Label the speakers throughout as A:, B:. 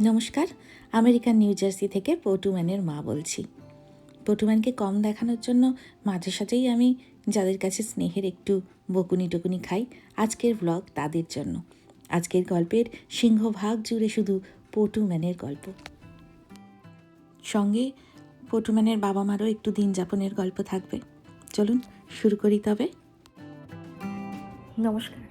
A: নমস্কার, American new jersey থেকে পটুম্যানের মা বলছি। পটুম্যানকে কম দেখানোর জন্য মাঝে সাঝেই আমি যাদের কাছে স্নেহের একটু বকুনি টকুনি খাই, আজকের ব্লগ তাদের জন্য। আজকের গল্পের সিংহভাগ জুড়ে শুধু পটুম্যানের গল্প, সঙ্গে পটুম্যানের বাবা মারও একটু দিন যাপনের গল্প থাকবে। চলুন শুরু করি তবে। নমস্কার,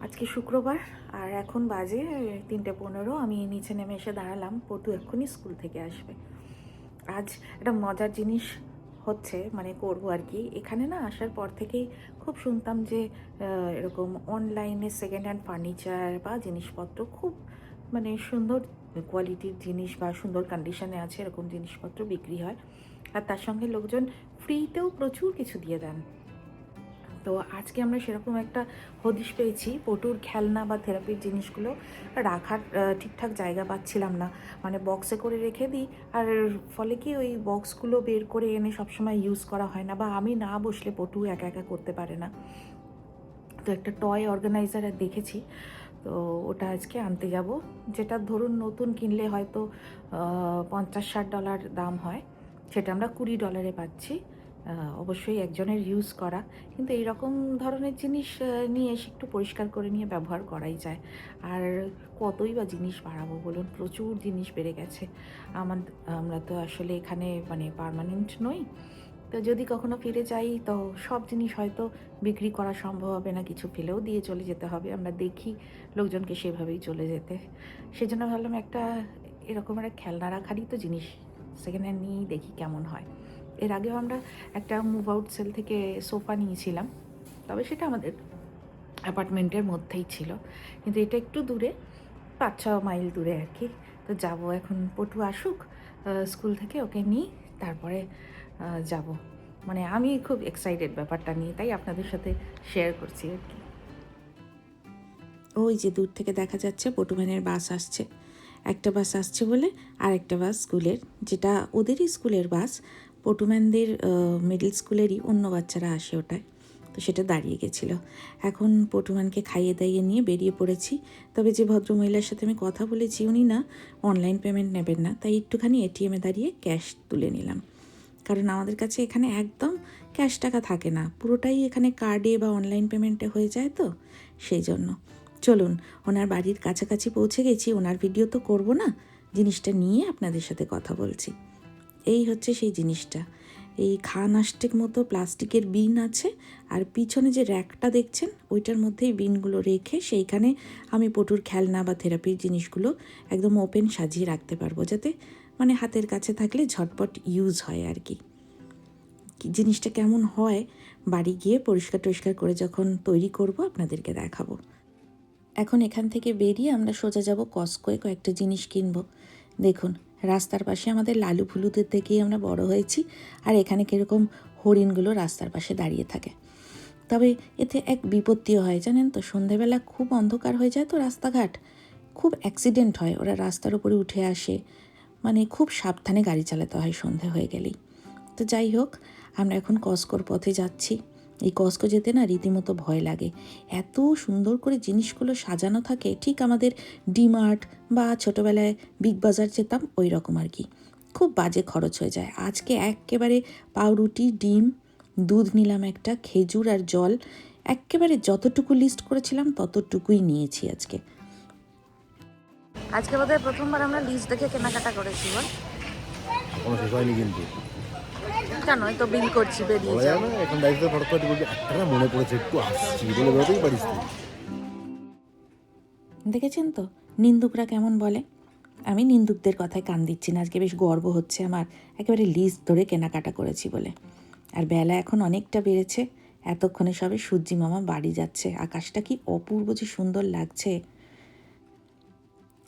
A: আজকে শুক্রবার আর এখন বাজে 3:15। আমি নিচে নেমে এসে দাঁড়ালাম, পটু এক্ষুনি স্কুল থেকে আসবে। আজ একটা মজার জিনিস হচ্ছে, মানে করবো আর কি। এখানে না আসার পর থেকেই খুব শুনতাম যে এরকম অনলাইনে সেকেন্ড হ্যান্ড ফার্নিচার বা জিনিসপত্র খুব মানে সুন্দর কোয়ালিটির জিনিস বা সুন্দর কন্ডিশনে আছে এরকম জিনিসপত্র বিক্রি হয়, আর তার সঙ্গে লোকজন ফ্রিতেও প্রচুর কিছু দিয়ে দেন। তো আজকে আমরা সেরকম একটা হদিশ পেয়েছি। পটুর খেলনা বা থেরাপির জিনিসগুলো রাখার ঠিকঠাক জায়গা পাচ্ছিলাম না, মানে বক্সে করে রেখে দিই, আর ফলে কি ওই বক্সগুলো বের করে এনে সবসময় ইউজ করা হয় না, বা আমি না বসলে পটু একা একা করতে পারে না। তো একটা টয় অর্গানাইজার দেখেছি, তো ওটা আজকে আনতে যাব, যেটা ধরুন নতুন কিনলে হয়তো $50-60 দাম হয়, সেটা আমরা $20 পাচ্ছি। অবশ্যই একজনের ইউজ করা, কিন্তু এইরকম ধরনের জিনিস নিয়ে এসে একটু পরিষ্কার করে নিয়ে ব্যবহার করাই যায়। আর কতই বা জিনিস বাড়াবো বলুন, প্রচুর জিনিস বেড়ে গেছে। আমরা তো আসলে এখানে মানে পার্মানেন্ট নই, তো যদি কখনো ফিরে যাই তো সব জিনিস হয়তো বিক্রি করা সম্ভব হবে না, কিছু ফেলেও দিয়ে চলে যেতে হবে। আমরা দেখি লোকজনকে সেভাবেই চলে যেতে। সেজন্য ভাবলাম একটা এরকম একটা খেলনা রাখারই তো জিনিস সেকেন্ড হ্যান্ড নিয়েই দেখি কেমন হয়। এর আগেও আমরা একটা মুভ আউট সেল থেকে সোফা নিয়েছিলাম, তবে সেটা আমাদের অ্যাপার্টমেন্টের মধ্যেই ছিল, কিন্তু এটা একটু দূরে, 5-6 মাইল দূরে আর কি। তো যাব, এখন পটু আসুক স্কুল থেকে, ওকে নিই, তারপরে যাব। মানে আমি খুব এক্সাইটেড ব্যাপারটা নিয়ে, তাই আপনাদের সাথে শেয়ার করছি আর কি। ওই যে দূর থেকে দেখা যাচ্ছে পটুম্যানের বাস আসছে। একটা বাস আসছে বলে আর একটা বাস স্কুলের, যেটা ওদেরই স্কুলের বাস, পটুম্যানদের মিডল স্কুলেরই অন্য বাচ্চারা আসে ওটায়। তো সেটা দাঁড়িয়ে গেছিলো। এখন পটুম্যানকে খাইয়ে দাইয়ে নিয়ে বেরিয়ে পড়েছি। তবে যে ভদ্রমহিলার সাথে আমি কথা বলেছি উনি না অনলাইন পেমেন্ট নেবেন না, তাই একটুখানি এটিএমে দাঁড়িয়ে ক্যাশ তুলে নিলাম। কারণ আমাদের কাছে এখানে একদম ক্যাশ টাকা থাকে না, পুরোটাই এখানে কার্ডে বা অনলাইন পেমেন্টে হয়ে যায়, তো সেই জন্য। চলুন, ওনার বাড়ির কাছাকাছি পৌঁছে গেছি, ওনার ভিডিও তো করব না, জিনিসটা নিয়ে আপনাদের সাথে কথা বলছি। এই হচ্ছে সেই জিনিসটা, এই খান আষ্টেক মতো প্লাস্টিকের বিন আছে, আর পিছনে যে র্যাকটা দেখছেন ওইটার মধ্যেই বিনগুলো রেখে সেইখানে আমি পটুর খেলনা বা থেরাপির জিনিসগুলো একদম ওপেন সাজিয়ে রাখতে পারবো, যাতে মানে হাতের কাছে থাকলে ঝটপট ইউজ হয় আর কি। জিনিসটা কেমন হয় বাড়ি গিয়ে পরিষ্কার টরিষ্কার করে যখন তৈরি করব আপনাদেরকে দেখাবো। এখন এখান থেকে বেরিয়ে আমরা সোজা যাব কস্কোয়, কয়েকটা জিনিস কিনবো। দেখুন, রাস্তার পাশে আমাদের লালু ফুলুদের থেকেই আমরা বড় হয়েছি, আর এখানে কীরকম হরিণগুলো রাস্তার পাশে দাঁড়িয়ে থাকে। তবে এতে এক বিপত্তিও হয় জানেন তো, সন্ধেবেলা খুব অন্ধকার হয়ে যায় তো রাস্তাঘাট, খুব অ্যাক্সিডেন্ট হয়, ওরা রাস্তার উপরে উঠে আসে, মানে খুব সাবধানে গাড়ি চালাতে হয় সন্ধে হয়ে গেলেই। তো যাই হোক, আমরা এখন কস্কোর পথে যাচ্ছি। এই কস্কো যেতে না রীতিমতো ভয় লাগে, এত সুন্দর করে জিনিসগুলো সাজানো থাকে, ঠিক আমাদের ডিমার্ট বা ছোটোবেলায় বিগ বাজার যেতাম ওই রকম আর কি। খুব বাজে খরচ হয়ে যায়। আজকে একেবারে পাউরুটি, ডিম, দুধ নিলাম একটা, খেজুর আর জল, একেবারে যতটুকু লিস্ট করেছিলাম ততটুকুই নিয়েছি আজকে। আজকে বোধহয় প্রথমবার আমরা লিস্ট দেখে কেনাকাটা করেছি।
B: কোনো শেষ হয়নি কিন্তু।
A: কেন তো বিল করছি, বেরিয়ে যাও।
B: এখন দায়িত্ব ফটোফটি বলবি একটা মনে পড়েছে একটু আসছি বলে বেরোতেই পারিস তুই।
A: দেখেছেন তো নিন্দুকরা কেমন বলে। আমি নিন্দুকদের কথায় কান দিচ্ছি না, আজকে বেশ গর্ব হচ্ছে আমার, একেবারে লিস্ট ধরে কেনাকাটা করেছি বলে। আর বেলা এখন অনেকটা বেড়েছে, এতক্ষণে সবে সূর্যি মামা বাড়ি যাচ্ছে, আকাশটা কি অপূর্ব যে সুন্দর লাগছে।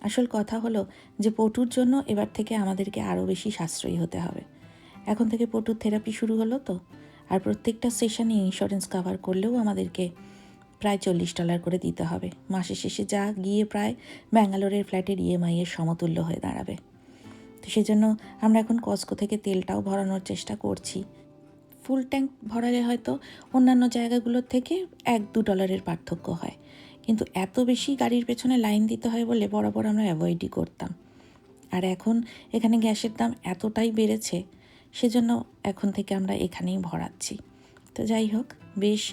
A: আসল কথা হলো যে পটুর জন্য এবার থেকে আমাদেরকে আরও বেশি সাশ্রয়ী হতে হবে। এখন থেকে পটুর থেরাপি শুরু হলো তো, আর প্রত্যেকটা সেশনে ইন্স্যুরেন্স কভার করলেও আমাদেরকে প্রায় $40 করে দিতে হবে। মাসের শেষে যা গিয়ে প্রায় ব্যাঙ্গালোরের ফ্ল্যাটের ইএমআইয়ের সমতুল্য হয়ে দাঁড়াবে। তো সেজন্য আমরা এখন কস্কো থেকে তেলটাও ভরানোর চেষ্টা করছি। ফুল ট্যাঙ্ক ভরালে হয়তো অন্যান্য জায়গাগুলোর থেকে $1-2 পার্থক্য হয়, কিন্তু এত বেশি গাড়ির পেছনে লাইন দিতে হয় বলে বরাবর আমরা অ্যাভয়েডই করতাম। আর এখন এখানে গ্যাসের দাম এতটাই বেড়েছে, সেজন্য এখন থেকে আমরা এখানেই ভরাচ্ছি। তো যাই হোক, বেশ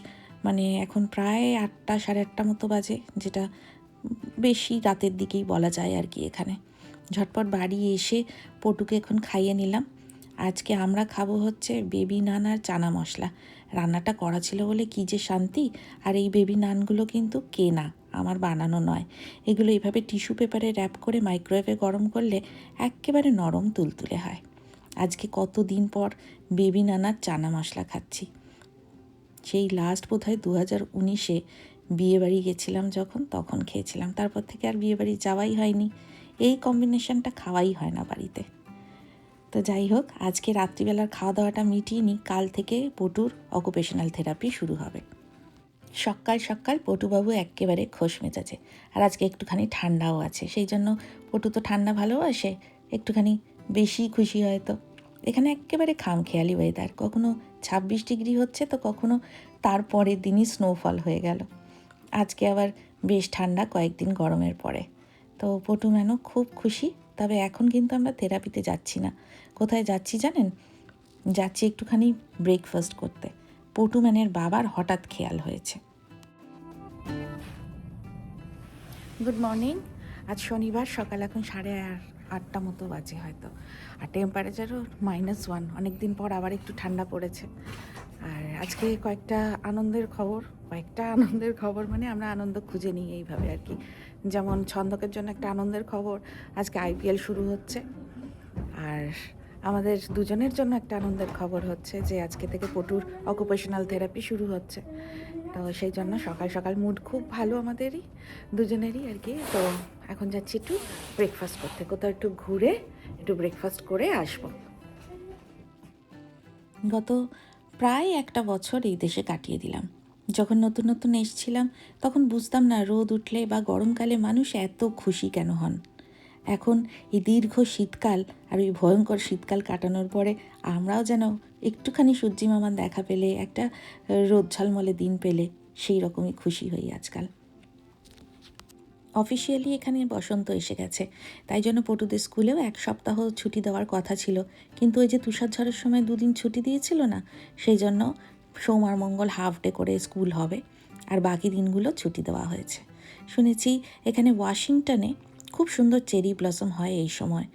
A: এখন প্রায় 8টা 8:30 মতো বাজে, যেটা বেশি রাতের দিকেই বলা যায় আর কি। এখানে ঝটপট বাড়ি এসে পটুকে এখন খাইয়ে নিলাম। আজকে আমরা খাবো হচ্ছে বেবি নান আর চানা মশলা। রান্নাটা করা ছিল বলে কী যে শান্তি। আর এই বেবি নানগুলো কিন্তু কেনা, আমার বানানো নয়। এগুলো এইভাবে টিস্যু পেপারে র্যাপ করে মাইক্রোওয়েভে গরম করলে একেবারে নরম তুলতুলে হয়। আজকে কতদিন পর বেবি নান আর চানা মশলা খাচ্ছি। সেই লাস্ট বোধহয় 2019-এ বিয়েবাড়ি গেছিলাম যখন, তখন খেয়েছিলাম। তারপর থেকে আর বিয়েবাড়ি যাওয়াই হয়নি। এই কম্বিনেশনটা খাওয়াই হয় না বাড়িতে। তো যাই হোক, আজকে রাত্রিবেলার খাওয়া দাওয়াটা মিটিয়ে নিই। কাল থেকে পটুর অকুপেশনাল থেরাপি শুরু হবে। সকাল সকাল পটুবাবু একেবারে খোশ মেজাজে। আর আজকে একটুখানি ঠান্ডাও আছে, সেই জন্য পটু তো ঠান্ডা ভালোবাসে, একটুখানি বেশি খুশি হয়তো। এখানে একেবারে খামখেয়ালি ওয়েদার, কখনো 26 ডিগ্রি হচ্ছে তো কখনো তার পরের দিনই স্নোফল হয়ে গেল। আজকে আবার বেশ ঠান্ডা, কয়েকদিন গরমের পরে। তো পটু ম্যানও খুব খুশি। তবে এখন কিন্তু আমরা থেরাপিতে যাচ্ছি না। কোথায় যাচ্ছি জানেন? যাচ্ছি একটুখানি ব্রেকফাস্ট করতে। পটু ম্যানের বাবার হঠাৎ খেয়াল হয়েছে। Good morning. আজ শনিবার, সকাল এখন 8:30 মতো বাজে হয়তো। আর টেম্পারেচারও -1। অনেক দিন পর আবার একটু ঠান্ডা পড়েছে। আর আজকে কয়েকটা আনন্দের খবর মানে আমরা আনন্দ খুঁজে নিই এইভাবে আর কি। যেমন ছন্দকের জন্য একটা আনন্দের খবর, আজকে IPL শুরু হচ্ছে। আর আমাদের দুজনের জন্য একটা আনন্দের খবর হচ্ছে যে আজকে থেকে পটুর অকুপেশনাল থেরাপি শুরু হচ্ছে। তো সেই জন্য সকাল সকাল মুড খুব ভালো আমাদেরই দুজনেরই আর কি। তো এখন যাচ্ছি একটু ব্রেকফাস্ট করতে, কোথাও একটু ঘুরে একটু ব্রেকফাস্ট করে আসবো। গত প্রায় 1 বছর এই দেশে কাটিয়ে দিলাম। যখন নতুন নতুন এসেছিলাম তখন বুঝতাম না রোদ উঠলে বা গরমকালে মানুষ এত খুশি কেন হন। এখন এই দীর্ঘ শীতকাল আর ওই ভয়ঙ্কর শীতকাল কাটানোর পরে আমরাও যেন একটুখানি সূর্যি মামার দেখা পেলে, একটা রোদ ঝলমলে দিন পেলে সেই রকমই খুশি হই আজকাল। অফিসিয়ালি এখানে বসন্ত এসে গেছে, তাই জন্য পটুদের স্কুলেও 1 সপ্তাহ ছুটি দেওয়ার কথা ছিল, কিন্তু ওই যে তুষারঝড়ের সময় 2 দিন ছুটি দিয়েছিল না, সেই জন্য সোম আর মঙ্গল হাফ ডে করে স্কুল হবে, আর বাকি দিনগুলো ছুটি দেওয়া হয়েছে। শুনেছি এখানে ওয়াশিংটনে খুব সুন্দর চেরি ব্লসম হয় এই সময়,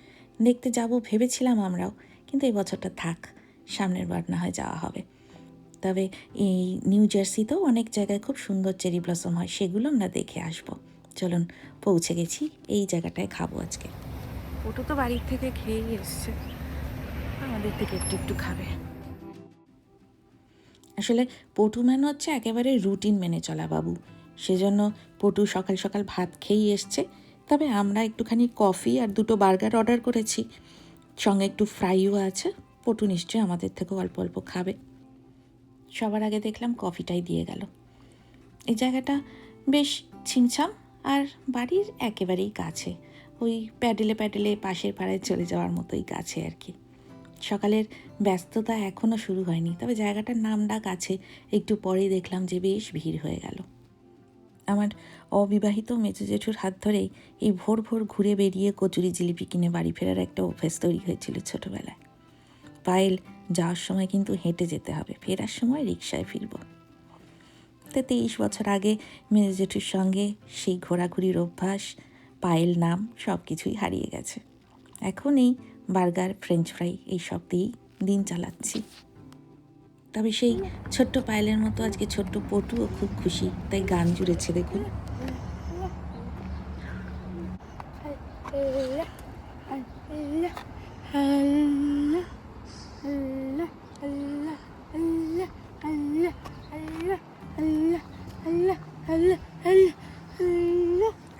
A: দেখতে যাব ভেবেছিলাম আমরাও, কিন্তু এই বছরটা থাক, সামনের বার না হয় যাওয়া হবে। তবে এই নিউ জার্সিতেও অনেক জায়গায় খুব সুন্দর চেরি ব্লসম হয়, সেগুলো আমরা দেখে আসবো। চলুন, পৌঁছে গেছি, এই জায়গাটায় খাবো আজকে। পটু তো বাড়ির থেকে খেয়েই এসছে, আমাদের থেকে একটু একটু খাবে। আসলে পটু ম্যান হচ্ছে একেবারে রুটিন মেনে চলা বাবু, সেজন্য পটু সকাল সকাল ভাত খেয়েই এসছে। তবে আমরা একটুখানি কফি আর 2টো বার্গার অর্ডার করেছি, সঙ্গে একটু ফ্রাইও আছে। পটু নিশ্চয়ই আমাদের থেকেও অল্প অল্প খাবে। সবার আগে দেখলাম কফিটাই দিয়ে গেল। এই জায়গাটা বেশ ছিমছাম আর বাড়ির একেবারেই কাছে, ওই প্যাডেলে প্যাডেলে পাশের পাড়ায় চলে যাওয়ার মতোই কাছে আর কি। সকালের ব্যস্ততা এখনও শুরু হয়নি, তবে জায়গাটার নাম ডাক আছে। একটু পরেই দেখলাম যে বেশ ভিড় হয়ে গেল। আমার অবিবাহিত মেজো জেঠুর হাত ধরেই এই ভোর ভোর ঘুরে বেরিয়ে কচুরি জিলিপি কিনে বাড়ি ফেরার একটা অভ্যেস তৈরি হয়েছিল ছোটোবেলায়। পায়েল যাওয়ার সময় কিন্তু হেঁটে যেতে হবে, ফেরার সময় রিকশায় ফিরব। তো 23 বছর আগে মেজো জেঠুর সঙ্গে সেই ঘোরাঘুরির অভ্যাস, পায়েল নাম সব কিছুই হারিয়ে গেছে। এখন এই বার্গার, ফ্রেঞ্চ ফ্রাই এইসব দিয়েই দিন চালাচ্ছি। তবে সেই ছোট্ট পায়েলের মতো আজকে ছোট্ট পটুও খুব খুশি, তাই গান জুড়েছে দেখুন।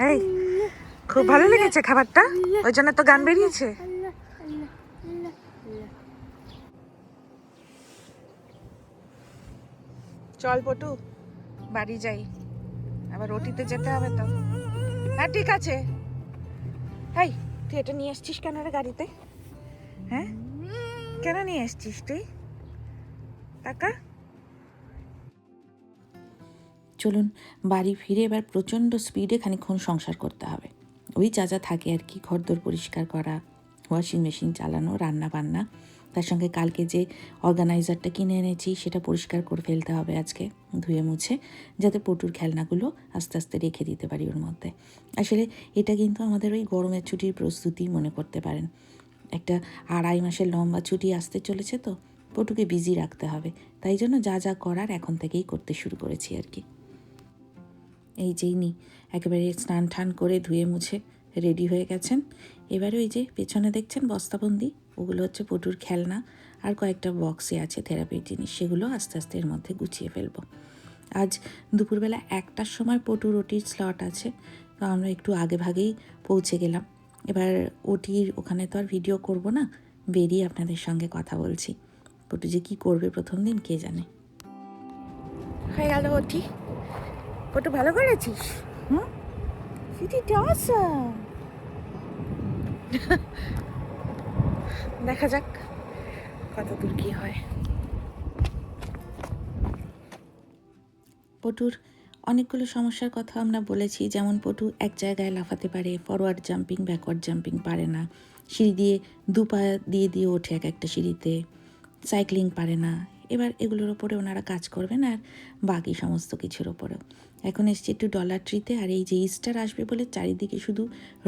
A: এই খুব ভালো লেগেছে খাবারটা, ওই জন্য তো গান বেরিয়েছে। চল পটু, বাড়ি যাই, আবার ওটিতে যেতে হবে তো। হ্যাঁ ঠিক আছে। এই তুই এটা নিয়ে এসছিস কেন রে গাড়িতে? হ্যাঁ কেন নিয়ে এসছিস তুই? কাকা চলুন বাড়ি ফিরে এবার প্রচণ্ড স্পিডে খানিকক্ষণ সংসার করতে হবে। ওই যা যা থাকে আর কি, ঘরদোর পরিষ্কার করা, ওয়াশিং মেশিন চালানো, রান্না বান্না, তার সঙ্গে কালকে যে অর্গানাইজারটা কিনে এনেছি সেটা পরিষ্কার করে ফেলতে হবে আজকে, ধুয়ে মুছে, যাতে পটুর খেলনাগুলো আস্তে আস্তে রেখে দিতে পারি ওর মধ্যে। আসলে এটা কিন্তু আমাদের ওই গরমের ছুটির প্রস্তুতি মনে করতে পারেন। একটা 2.5 মাসের লম্বা ছুটি আসতে চলেছে, তো পটুকে বিজি রাখতে হবে, তাই জন্য যা যা করার এখন থেকেই করতে শুরু করেছি আর কি। এই যেই নি একেবারে স্নান টান করে ধুয়ে মুছে রেডি হয়ে গেছেন। এবারে ওই যে পেছনে দেখছেন বস্তাবন্দি, ওগুলো হচ্ছে পটুর খেলনা, আর কয়েকটা বক্সে আছে থেরাপির জিনিস, সেগুলো আস্তে আস্তে এর মধ্যে গুছিয়ে ফেলবো। আজ দুপুরবেলা 1টার সময় পটুর ওটির স্লট আছে, তো আমরা একটু আগে ভাগেই পৌঁছে গেলাম। এবার ওটির ওখানে তো আর ভিডিও করব না, বেরিয়ে আপনাদের সঙ্গে কথা বলছি। পটু যে কী করবে প্রথম দিন কে জানে। হয়ে গেল ওটি। পটু ভালো করেছিস? হুম, সিটিটা অসাম। দেখা যাক কত দূর কি হয়। পটুর অনেকগুলো সমস্যার কথা আমরা বলেছি, যেমন পটু এক জায়গায় লাফাতে পারে, ফরওয়ার্ড জাম্পিং ব্যাকওয়ার্ড জাম্পিং পারে না, সিঁড়ি দিয়ে 2 পা দিয়ে দিয়ে ওঠে এক একটা সিঁড়িতে, সাইক্লিং পারে না। এবার এগুলোর ওপরে ওনারা কাজ করবেন, আর বাকি সমস্ত কিছুর ওপরেও। এখন এসছি একটু ডলার ট্রিতে, আর এই যে ইস্টার আসবে বলে চারিদিকে শুধু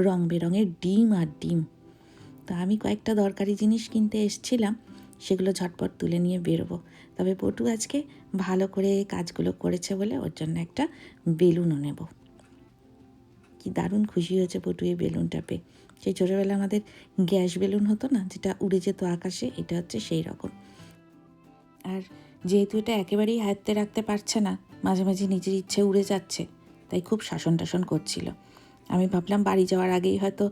A: রং বেরঙের ডিম আর ডিম। তো আমি কয়েকটা দরকারি জিনিস কিনতে এসছিলাম, সেগুলো ঝটপট তুলে নিয়ে বেরোবো। তবে পটু আজকে ভালো করে কাজগুলো করেছে বলে ওর জন্য একটা বেলুনও নেব। কি দারুণ খুশি হয়েছে পটু এই বেলুনটা পেয়ে। সেই ছোটোবেলা আমাদের গ্যাস বেলুন হতো না, যেটা উড়ে যেত আকাশে, এটা হচ্ছে সেই রকম। আর যেহেতু এটা একেবারেই আয়ত্তে রাখতে পারছে না, মাঝে মাঝে নিজের ইচ্ছে উড়ে যাচ্ছে, তাই খুব শাসন টাসন করছিল। আমি ভাবলাম বাড়ি যাওয়ার আগেই হয়তো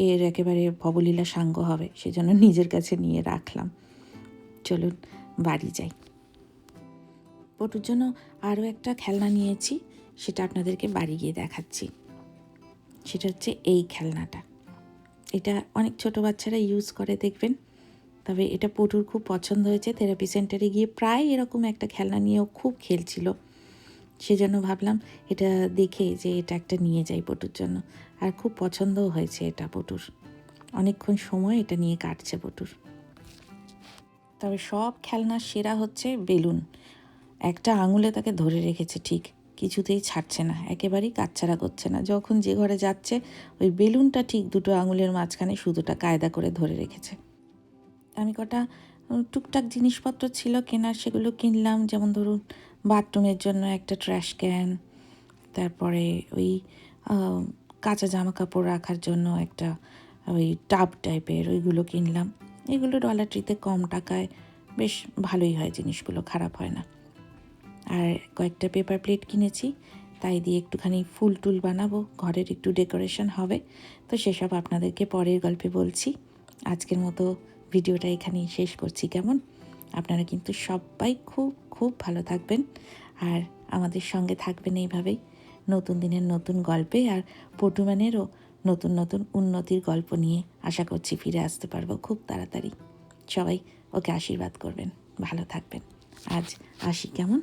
A: এর একেবারে ভবলীলা সাঙ্গ হবে, সেজন্য নিজের কাছে নিয়ে রাখলাম। চলুন বাড়ি যাই। পটুর জন্য আরও একটা খেলনা নিয়েছি, সেটা আপনাদেরকে বাড়ি গিয়ে দেখাচ্ছি। সেটা হচ্ছে এই খেলনাটা। এটা অনেক ছোট বাচ্চারা ইউজ করে দেখবেন, তবে এটা পটুর খুব পছন্দ হয়েছে। থেরাপি সেন্টারে গিয়ে প্রায় এরকম একটা খেলনা নিয়েও খুব খেলছিল, সেজন্য ভাবলাম এটা দেখে যে এটা একটা নিয়ে যাই পটুর জন্য। আর খুব পছন্দও হয়েছে এটা পটুর, অনেকক্ষণ সময় এটা নিয়ে কাটছে পটুর। তবে সব খেলনার সেরা হচ্ছে বেলুন। একটা আঙুলে তাকে ধরে রেখেছে, ঠিক কিছুতেই ছাড়ছে না, একেবারেই কাটছাড়া করছে না। যখন যে ঘরে যাচ্ছে ওই বেলুনটা ঠিক 2 আঙুলের মাঝখানে সুতোটা কায়দা করে ধরে রেখেছে। আমি কটা টুকটাক জিনিসপত্র ছিল কেনার, সেগুলো কিনলাম। যেমন ধরুন বাথরুমের জন্য একটা ট্র্যাশ ক্যান, তারপরে ওই কাঁচা জামা কাপড় রাখার জন্য একটা ওই টাব টাইপের, ওইগুলো কিনলাম। এগুলো ডলার ট্রিতে কম টাকায় বেশ ভালোই হয়, জিনিসগুলো খারাপ হয় না। আর কয়েকটা পেপার প্লেট কিনেছি, তাই দিয়ে একটুখানি ফুল টুল বানাবো, ঘরের একটু ডেকোরেশন হবে। তো সেসব আপনাদেরকে পরের গল্পে বলছি। আজকের মতো ভিডিওটা এখানেই শেষ করছি। কেমন? আপনারা কিন্তু সবাই খুব খুব ভালো থাকবেন, আর আমাদের সঙ্গে থাকবেন এইভাবেই, নতুন দিনের নতুন গল্পে। আর পটুম্যানেরও নতুন নতুন উন্নতির গল্প নিয়ে আশা করছি ফিরে আসতে পারবো খুব তাড়াতাড়ি। সবাই ওকে আশীর্বাদ করবেন, ভালো থাকবেন। আজ আসি, কেমন?